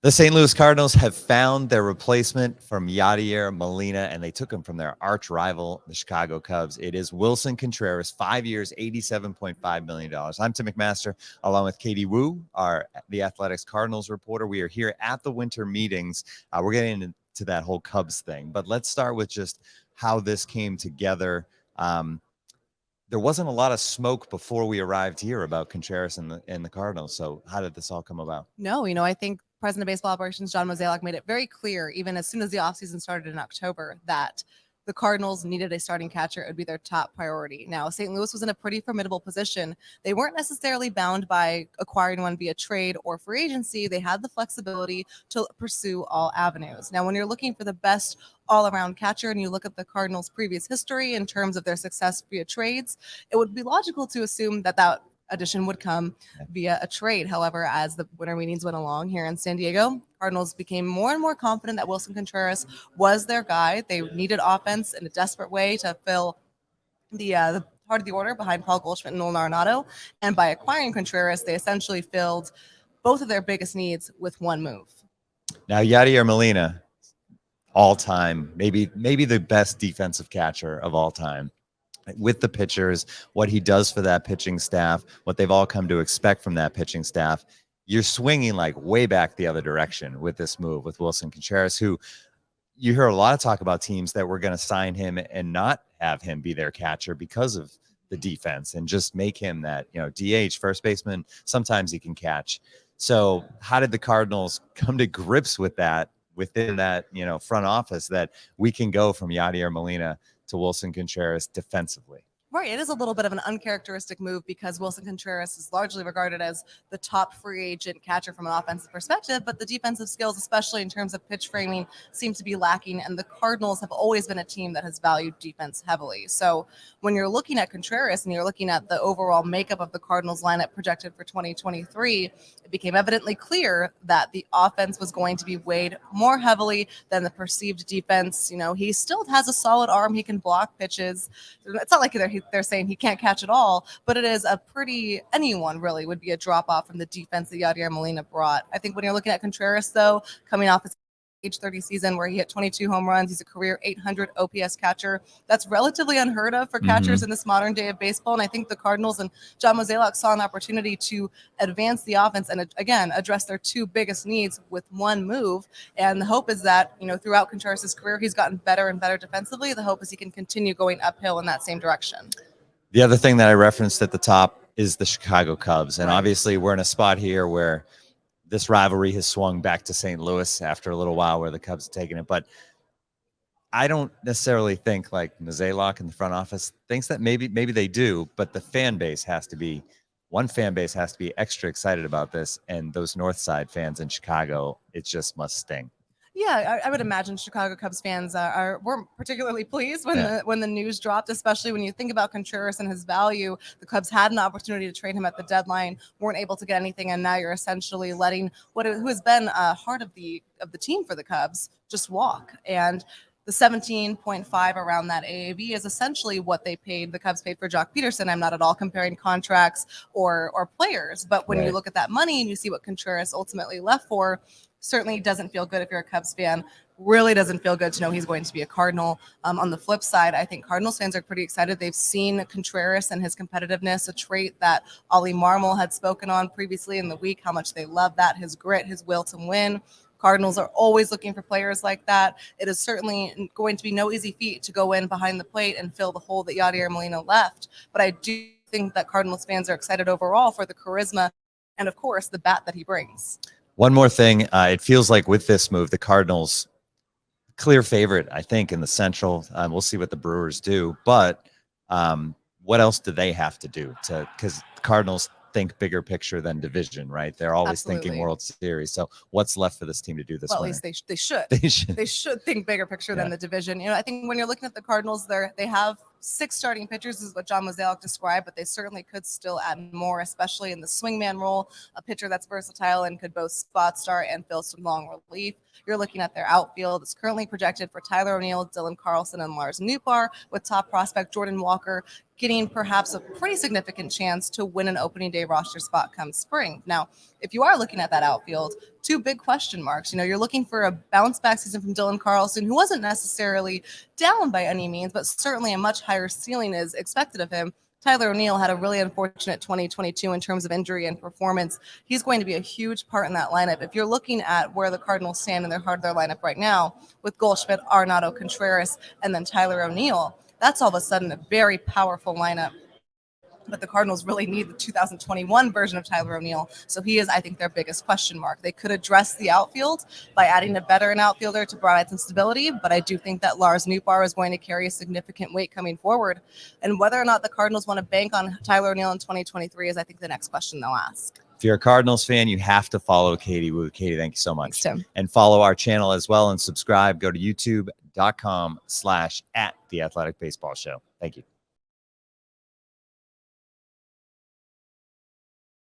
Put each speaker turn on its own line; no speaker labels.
The St. Louis Cardinals have found their replacement from Yadier Molina, and they took him from their arch rival, the Chicago Cubs. It is Willson Contreras, 5 years, $87.5 million. I'm Tim McMaster, along with Katie Wu, the Athletics Cardinals reporter. We are here at the winter meetings. We're getting into that whole Cubs thing, but let's start with just how this came together. There wasn't a lot of smoke before we arrived here about Contreras and the Cardinals. So how did this all come about?
No, I think President of Baseball Operations John Mozeliak made it very clear, even as soon as the offseason started in October, that the Cardinals needed a starting catcher. It would be their top priority. Now, St. Louis was in a pretty formidable position. They weren't necessarily bound by acquiring one via trade or free agency. They had the flexibility to pursue all avenues. Now, when you're looking for the best all-around catcher and you look at the Cardinals' previous history in terms of their success via trades, it would be logical to assume that addition would come via a trade. However, as the winter meetings went along here in San Diego, Cardinals became more and more confident that Willson Contreras was their guy. They needed offense in a desperate way to fill the part of the order behind Paul Goldschmidt and Nolan Arenado. And by acquiring Contreras, they essentially filled both of their biggest needs with one move.
Now, Yadier Molina, all time, maybe the best defensive catcher of all time. With the pitchers, what he does for that pitching staff, what they've all come to expect from that pitching staff, you're swinging like way back the other direction with this move with Willson Contreras, who you hear a lot of talk about teams that were going to sign him and not have him be their catcher because of the defense and just make him that, DH, first baseman. Sometimes he can catch. So how did the Cardinals come to grips with that within that, front office, that we can go from Yadier Molina to Willson Contreras defensively?
Right. It is a little bit of an uncharacteristic move because Willson Contreras is largely regarded as the top free agent catcher from an offensive perspective, but the defensive skills, especially in terms of pitch framing, seem to be lacking. And the Cardinals have always been a team that has valued defense heavily. So when you're looking at Contreras and you're looking at the overall makeup of the Cardinals lineup projected for 2023, it became evidently clear that the offense was going to be weighed more heavily than the perceived defense. He still has a solid arm. He can block pitches. It's not like they're saying he can't catch at all, but it is anyone really would be a drop off from the defense that Yadier Molina brought. I think when you're looking at Contreras, though, coming off his age 30 season where he hit 22 home runs, he's a career 800 OPS catcher. That's relatively unheard of for catchers in this modern day of baseball. And I think the Cardinals and John Mozeliak saw an opportunity to advance the offense and again address their two biggest needs with one move. And the hope is that throughout Contreras' career, he's gotten better and better defensively. The hope is he can continue going uphill in that same direction.
The other thing that I referenced at the top is the Chicago Cubs. And obviously we're in a spot here where this rivalry has swung back to St. Louis after a little while where the Cubs have taken it. But I don't necessarily think like Mozeliak in the front office thinks that maybe they do, but the fan base has to be extra excited about this. And those North Side fans in Chicago, it just must sting.
Yeah, I would imagine Chicago Cubs fans weren't particularly pleased when the news dropped, especially when you think about Contreras and his value. The Cubs had an opportunity to trade him at the deadline, weren't able to get anything, and now you're essentially letting who has been heart of the team for the Cubs just walk. And the 17.5 around that AAV is essentially what the Cubs paid for Jock Peterson. I'm not at all comparing contracts or players, but when you look at that money and you see what Contreras ultimately left for, certainly doesn't feel good if you're a Cubs fan. Really doesn't feel good to know he's going to be a Cardinal. On the flip side, I think Cardinals fans are pretty excited. They've seen Contreras and his competitiveness, a trait that Ollie Marmol had spoken on previously in the week, how much they love that, his grit, his will to win. Cardinals are always looking for players like that. It is certainly going to be no easy feat to go in behind the plate and fill the hole that Yadier Molina left. But I do think that Cardinals fans are excited overall for the charisma and, of course, the bat that he brings.
One more thing, it feels like with this move, the Cardinals, clear favorite, I think, in the Central. We'll see what the Brewers do, but what else do they have to do because the Cardinals think bigger picture than division, right? They're always thinking World Series. So what's left for this team to do this winter?
At least they should. They should think bigger picture than the division. I think when you're looking at the Cardinals, they have 6 starting pitchers is what John Mozeliak described, but they certainly could still add more, especially in the swingman role, a pitcher that's versatile and could both spot start and fill some long relief. You're looking at their outfield. It's currently projected for Tyler O'Neill, Dylan Carlson, and Lars Nootbaar, with top prospect Jordan Walker getting perhaps a pretty significant chance to win an opening day roster spot come spring. Now, if you are looking at that outfield, two big question marks. You're looking for a bounce back season from Dylan Carlson, who wasn't necessarily down by any means, but certainly a much higher ceiling is expected of him. Tyler O'Neill had a really unfortunate 2022 in terms of injury and performance. He's going to be a huge part in that lineup. If you're looking at where the Cardinals stand in their heart of their lineup right now with Goldschmidt, Arenado, Contreras, and then Tyler O'Neill, that's all of a sudden a very powerful lineup. But the Cardinals really need the 2021 version of Tyler O'Neill. So he is, I think, their biggest question mark. They could address the outfield by adding a veteran outfielder to provide some stability, but I do think that Lars Nootbaar is going to carry a significant weight coming forward. And whether or not the Cardinals want to bank on Tyler O'Neill in 2023 is, I think, the next question they'll ask.
If you're a Cardinals fan, you have to follow Katie Wu. Katie, thank you so much.
Thanks, Tim.
And follow our channel as well and subscribe. Go to youtube.com/@theathleticbaseballshow. Thank you.